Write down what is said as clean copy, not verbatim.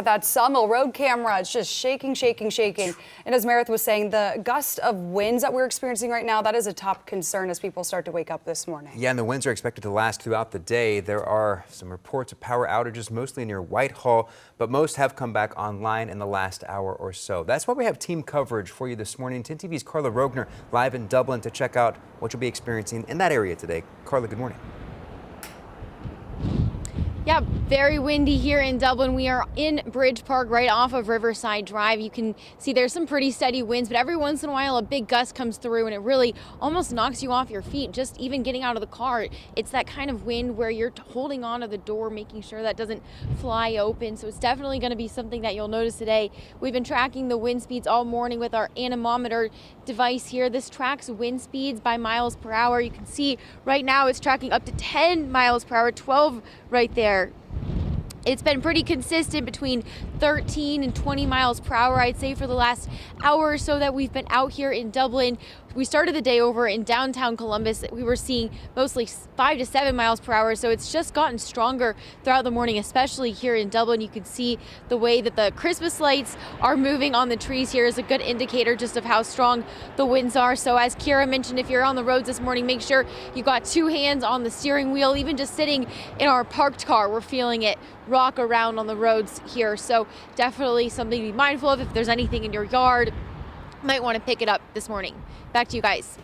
That Sawmill Road camera, it's just shaking, shaking, shaking. And as Meredith was saying, the gust of winds that we're experiencing right now, that is a top concern as people start to wake up this morning. Yeah, and the winds are expected to last throughout the day. There are some reports of power outages, mostly near Whitehall, but most have come back online in the last hour or so. That's why we have team coverage for you this morning. 10 TV's Carla Rogner live in Dublin to check out what you'll be experiencing in that area today. Carla, good morning. Yeah, very windy here in Dublin. We are in Bridge Park right off of Riverside Drive. You can see there's some pretty steady winds, but every once in a while a big gust comes through and it really almost knocks you off your feet just even getting out of the car. It's that kind of wind where you're holding on to the door, making sure that doesn't fly open. So it's definitely going to be something that you'll notice today. We've been tracking the wind speeds all morning with our anemometer device here. This tracks wind speeds by miles per hour. You can see right now it's tracking up to 10 miles per hour, 12 right there. It's been pretty consistent between 13 and 20 miles per hour, I'd say, for the last hour or so that we've been out here in Dublin. We started the day over in downtown Columbus. We were seeing mostly 5 to 7 miles per hour, so it's just gotten stronger throughout the morning, especially here in Dublin. You can see the way that the Christmas lights are moving on the trees here is a good indicator just of how strong the winds are. So as Kira mentioned, if you're on the roads this morning, make sure you got 2 hands on the steering wheel. Even just sitting in our parked car, we're feeling it rock around on the roads here. So definitely something to be mindful of. If there's anything in your yard, might want to pick it up this morning. Back to you guys.